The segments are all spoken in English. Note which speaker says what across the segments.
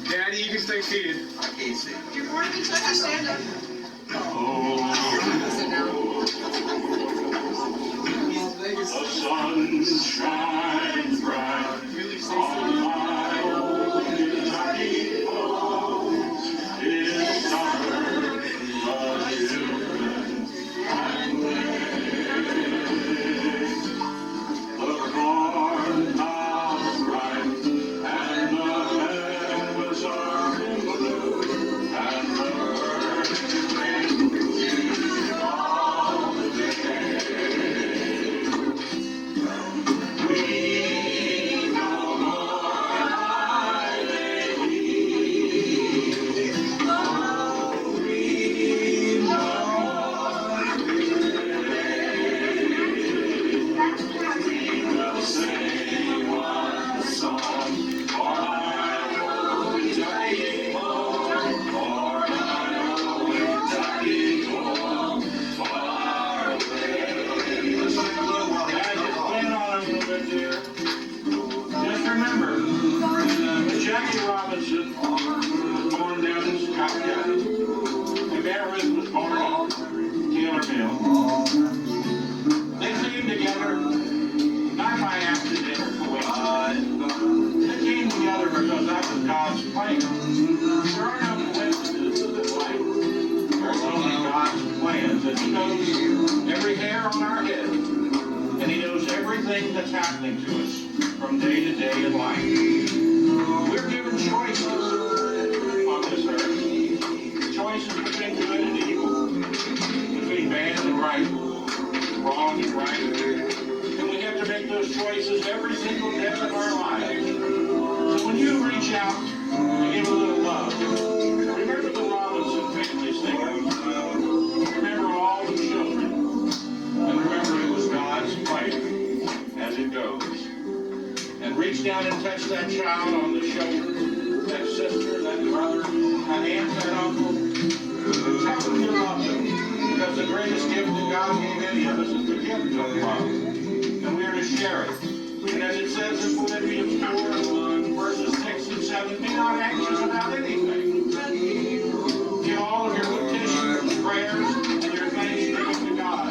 Speaker 1: Daddy, you can stay seated.
Speaker 2: I can't see.
Speaker 3: You're born to be touchy, stand up.
Speaker 4: The sun shines bright on my old Kentucky home. It's summer, but children and ways. The corn is ripe and the meadows are in bloom, and the birds sing all the day. We no more lie lady. Oh, we no more we will sing one song for my old Kentucky home, for my old Kentucky home, far away.
Speaker 2: Let's sing a little while
Speaker 4: I
Speaker 2: he
Speaker 4: just went on a little bit there. Just remember, Jackie Robinson was born down in Scott County, and Mary Ruth was born in Taylor Mill. They came together, not by accident or coincidence. They came together because that was God's plan. There are no coincidences in life. There's only God's plans, and He knows every hair on our head, and He knows everything that's happening to us from day to day in life. We're given choices on this earth. Choices between good and evil, between bad and right, wrong and right. And we have to make those choices every single day of our lives. So when you reach out and give a little love, remember the Robinson family singers. Remember all the children. And remember it was God's plan as it goes. And reach down and touch that child on the shoulder, that sister, that brother, that aunt, that uncle. Tell them you love them, because the greatest gift that God gave any of us is the gift of love. And we are to share it. And as it says in Philippians 4, verses 6 and 7, be not anxious about anything. Give all of your petitions, prayers, and your thanksgiving to God.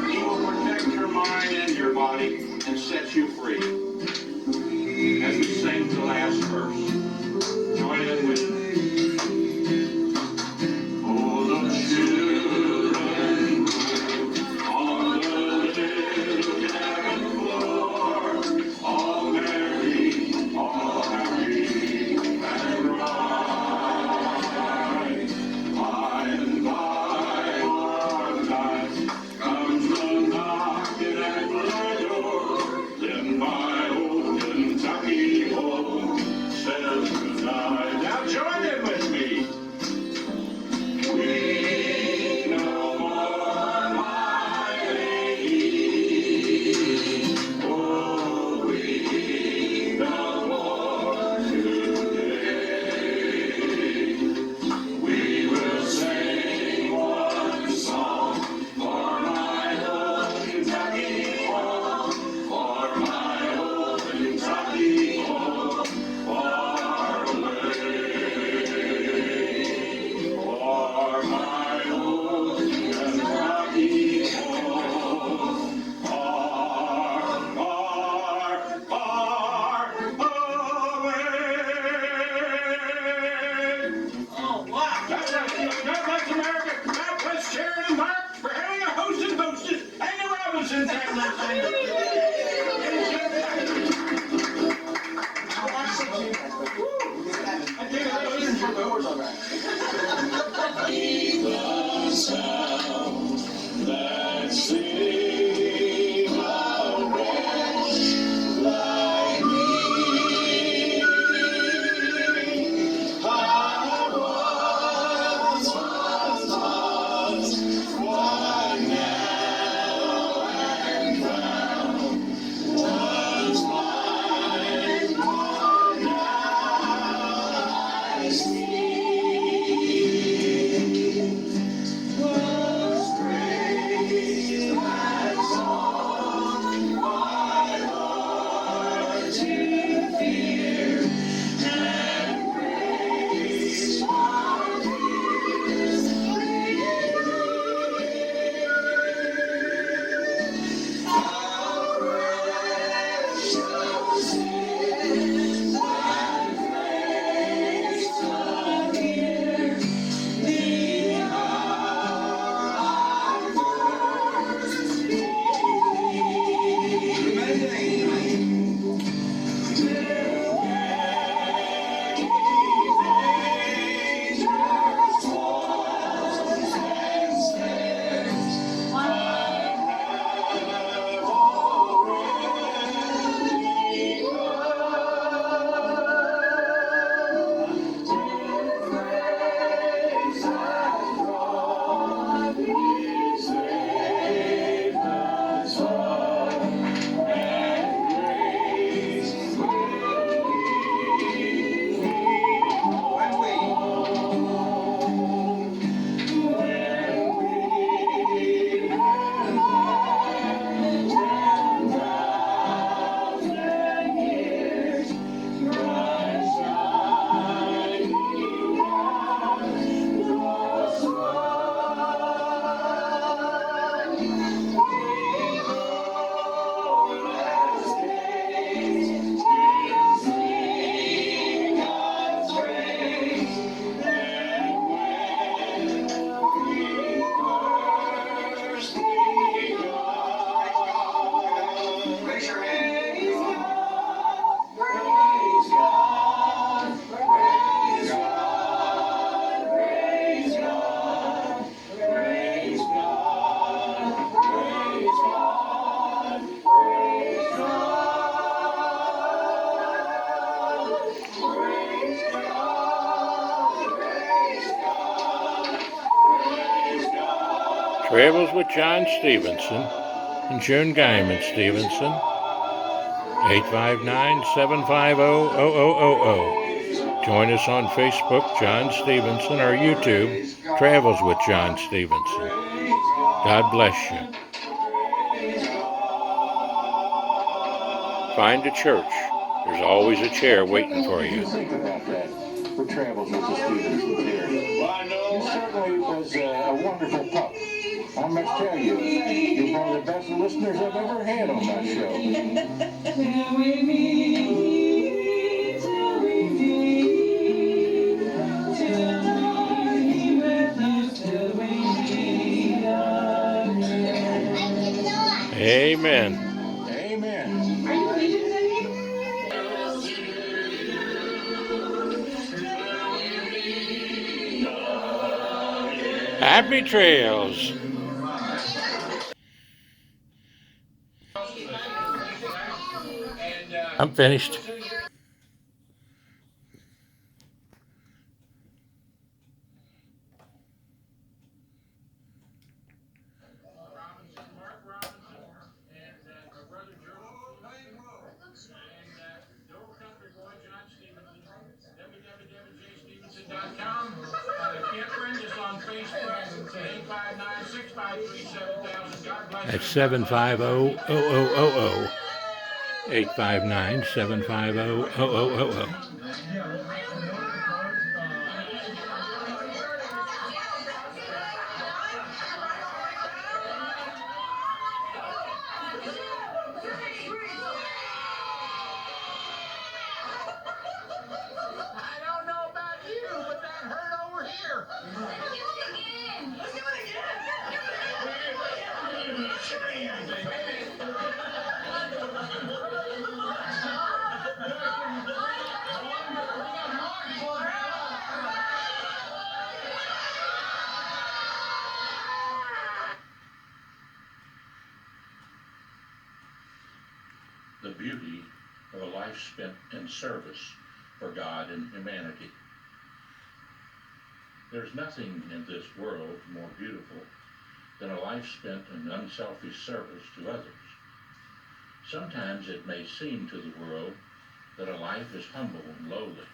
Speaker 4: He will protect your mind and your body and set you free. As we sing the last Weep no more, my lady. Oh, weep no more today. We will sing one song for my old Kentucky home, for my old Kentucky home, far away. For my old Kentucky home, far, far, far away. Oh, wow. God bless America. God bless Sharon and Mark for having a host and hostess and the Robinson family. The sound that sing a wretch like me. I was lost, but now am found. Was blind, but now I see. Was grace that taught my heart to fear, and grace my fears how precious is that grace appear the hour I first Raise your hand. Praise God. Praise God. Praise God. Praise God. Praise God. Praise God. Praise God.
Speaker 2: Travels with John Stephenson and June Guyman Stephenson, 859-750-0000. Join us on Facebook, John Stephenson, or YouTube, Travels with John Stephenson. God bless you. Find a church. There's always a chair waiting for you.
Speaker 5: Think about that for Travels with the Stephenson there. You certainly was a wonderful pup. I must tell you, you're one of the best listeners I've ever had on my show.
Speaker 3: Till we meet, till we meet, till Lord be with us, till we meet again.
Speaker 2: Amen.
Speaker 5: Amen.
Speaker 3: Are you reading that?
Speaker 2: Happy trails. I'm finished.
Speaker 4: BINGHAM.com. Can't friend us on Facebook. 859-653-7000. God bless you.
Speaker 2: That's 750-0000. 859-750-0000.
Speaker 4: I don't know about you, but that hurt over here.
Speaker 6: The beauty of a life spent in service for God and humanity. There's nothing in this world more beautiful than a life spent in unselfish service to others. Sometimes it may seem to the world that a life is humble and lowly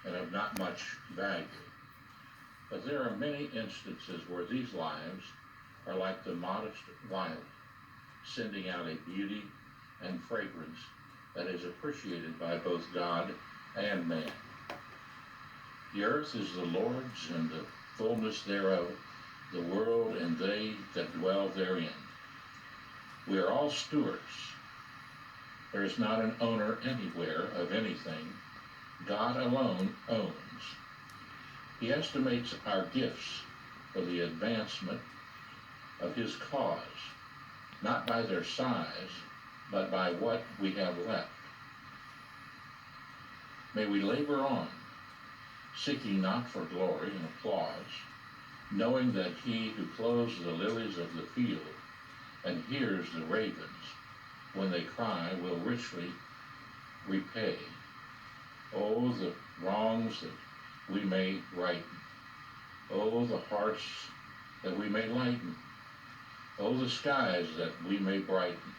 Speaker 6: and of not much value. But there are many instances where these lives are like the modest violet, sending out a beauty and fragrance that is appreciated by both God and man. The earth is the Lord's and the fullness thereof, the world and they that dwell therein. We are all stewards. There is not an owner anywhere of anything. God alone owns. He estimates our gifts for the advancement of his cause, not by their size, but by what we have left. May we labor on, seeking not for glory and applause, knowing that he who clothes the lilies of the field and hears the ravens when they cry will richly repay. Oh, the wrongs that we may righten. Oh, the hearts that we may lighten. Oh, the skies that we may brighten,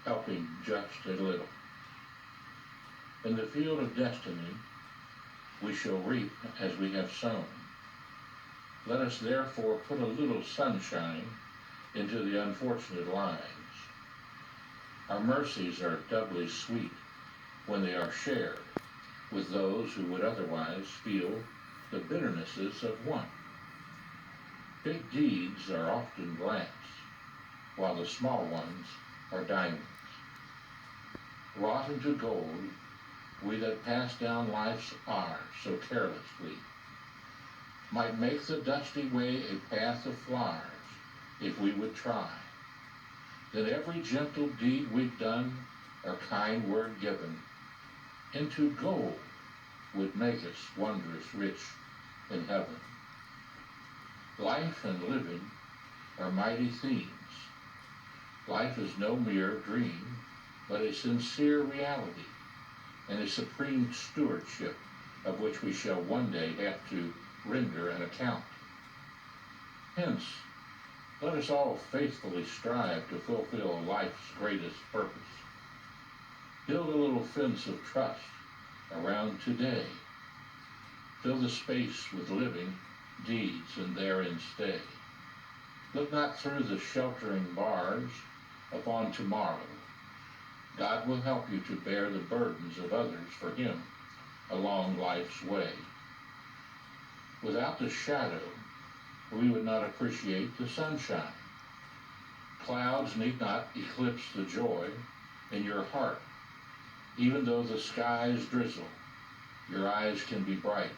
Speaker 6: helping just a little. In the field of destiny, we shall reap as we have sown. Let us therefore put a little sunshine into the unfortunate lives. Our mercies are doubly sweet when they are shared with those who would otherwise feel the bitternesses of want. Big deeds are often glass, while the small ones are diamonds. Wrought into gold, we that pass down life's hour so carelessly might make the dusty way a path of flowers if we would try. Then every gentle deed we've done, or kind word given, into gold would make us wondrous rich in heaven. Life and living are mighty themes. Life is no mere dream, but a sincere reality, and a supreme stewardship of which we shall one day have to render an account. Hence, let us all faithfully strive to fulfill life's greatest purpose. Build a little fence of trust around today. Fill the space with living deeds and therein stay. Look not through the sheltering bars upon tomorrow. God will help you to bear the burdens of others for him along life's way. Without the shadow, we would not appreciate the sunshine. Clouds need not eclipse the joy in your heart. Even though the skies drizzle, your eyes can be bright.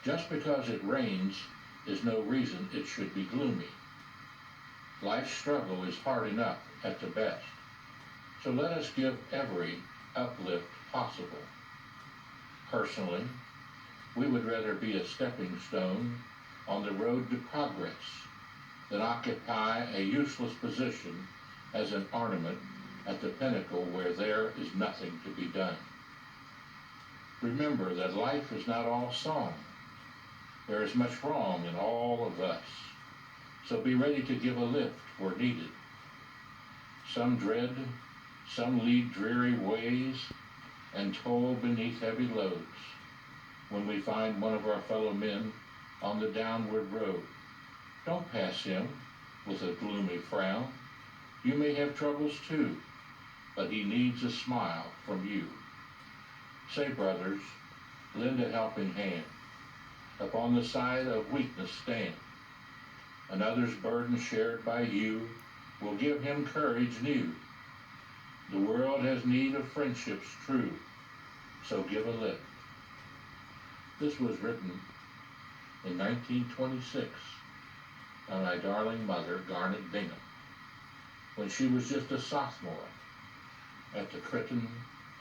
Speaker 6: Just because it rains is no reason it should be gloomy. Life's struggle is hard enough at the best. So let us give every uplift possible. Personally, we would rather be a stepping stone on the road to progress than occupy a useless position as an ornament at the pinnacle where there is nothing to be done. Remember that life is not all song. There is much wrong in all of us. So be ready to give a lift where needed. Some dread, some lead dreary ways and toil beneath heavy loads. when we find one of our fellow men on the downward road. Don't pass him with a gloomy frown. You may have troubles too, but he needs a smile from you. Say, brothers, lend a helping hand. Upon the side of weakness stand. Another's burden shared by you will give him courage new. The world has need of friendships true, so give a lift. This was written in 1926 by my darling mother, Garnett Bingham, when she was just a sophomore at the Critton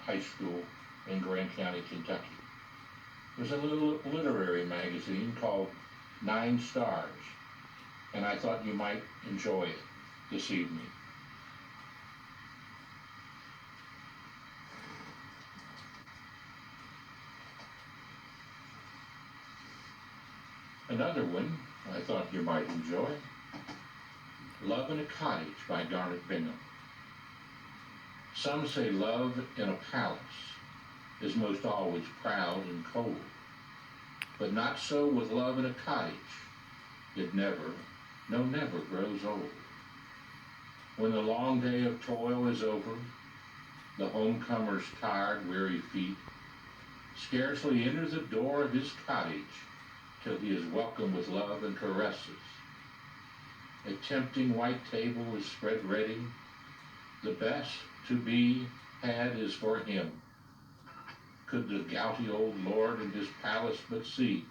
Speaker 6: High School in Grant County, Kentucky. It was a little literary magazine called 9 Stars, and I thought you might enjoy it this evening. Another one I thought you might enjoy, Love in a Cottage by Garnett Bingham. Some say love in a palace is most always proud and cold, but not so with love in a cottage. It never, no never grows old. When the long day of toil is over, the homecomer's tired, weary feet scarcely enter the door of his cottage till he is welcomed with love and caresses. A tempting white table is spread ready. The best to be had is for him. Could the gouty old lord in his palace but see,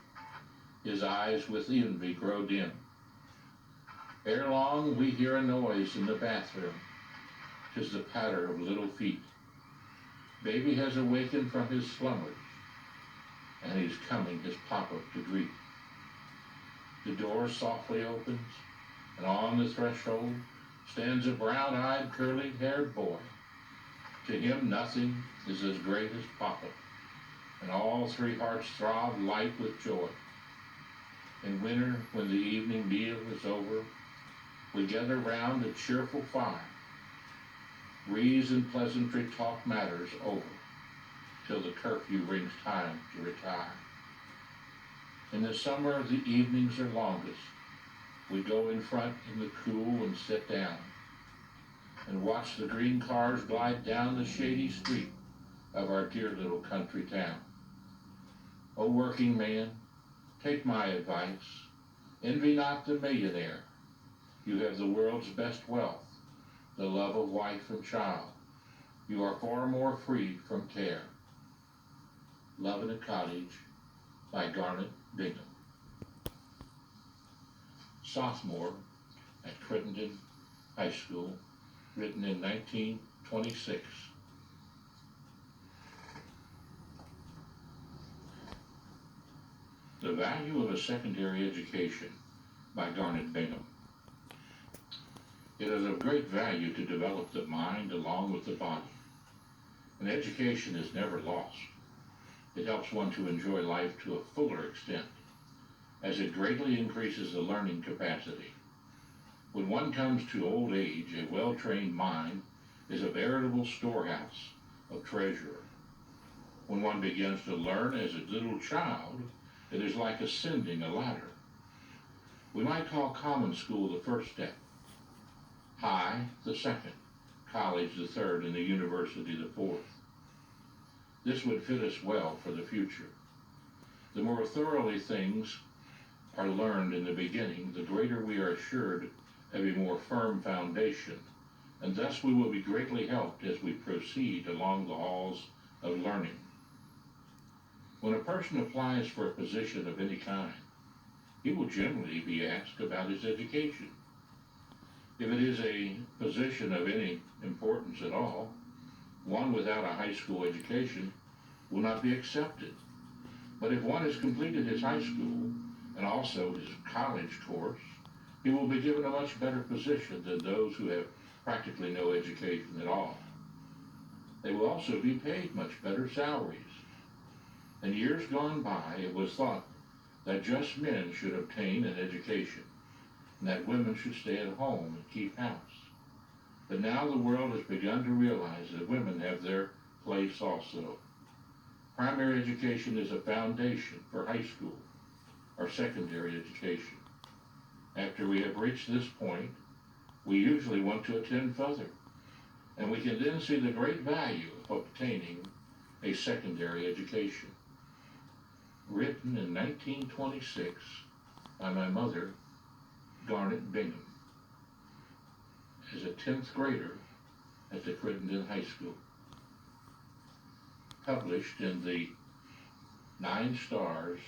Speaker 6: his eyes with envy grow dim. Ere long we hear a noise in the bathroom. 'Tis the patter of little feet. Baby has awakened from his slumbers, and he's coming his papa to greet. The door softly opens, and on the threshold stands a brown-eyed, curly-haired boy. To him nothing is as great as papa, and all 3 hearts throb light with joy. In winter, when the evening meal is over, we gather round a cheerful fire. Breeze and pleasantry talk matters over, till the curfew rings time to retire. In the summer, the evenings are longest. We go in front in the cool and sit down, and watch the green cars glide down the shady street of our dear little country town. O working man, take my advice. Envy not the millionaire. You have the world's best wealth, the love of wife and child. You are far more free from care. Love in a Cottage by Garnett Bingham. Sophomore at Crittenden High School, written in 1926. The Value of a Secondary Education by Garnett Bingham. It is of great value to develop the mind along with the body. An education is never lost. It helps one to enjoy life to a fuller extent, as it greatly increases the learning capacity. When one comes to old age, a well-trained mind is a veritable storehouse of treasure. When one begins to learn as a little child, it is like ascending a ladder. We might call common school the first step, high the second, college the third, and the university the fourth. This would fit us well for the future. The more thoroughly things are learned in the beginning, the greater we are assured of a more firm foundation, and thus we will be greatly helped as we proceed along the halls of learning. When a person applies for a position of any kind, he will generally be asked about his education. If it is a position of any importance at all, one without a high school education will not be accepted. But if one has completed his high school and also his college course, he will be given a much better position than those who have practically no education at all. They will also be paid much better salaries. In years gone by, it was thought that just men should obtain an education, and that women should stay at home and keep house. But now the world has begun to realize that women have their place also. Primary education is a foundation for high school or secondary education. After we have reached this point, we usually want to attend further, and we can then see the great value of obtaining a secondary education. Written in 1926 by my mother, Garnett Bingham, as a 10th grader at the Crittenden High School. Published in the 9 Stars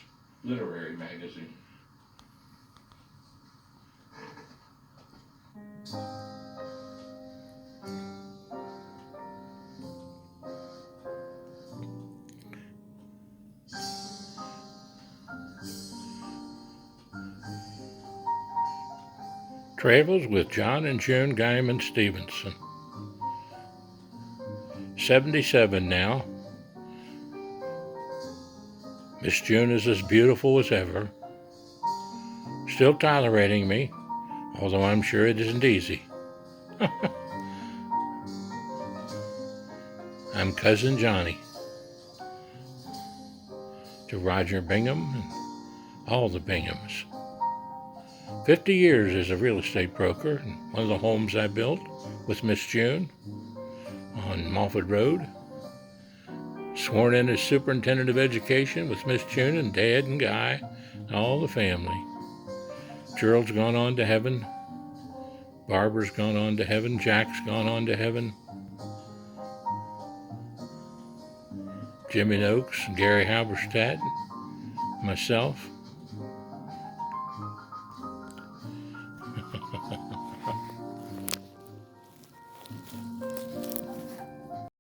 Speaker 6: literary magazine.
Speaker 2: Travels with John and June Guyman Stephenson. 77 now. Miss June is as beautiful as ever, still tolerating me, although I'm sure it isn't easy. I'm Cousin Johnny to Roger Bingham and all the Binghams. 50 years as a real estate broker in one of the homes I built with Miss June on Moffett Road. Sworn in as superintendent of education with Miss June and Dad and Guy and all the family. Gerald's gone on to heaven. Barbara's gone on to heaven. Jack's gone on to heaven. Jimmy Noakes, Gary Halberstadt, myself.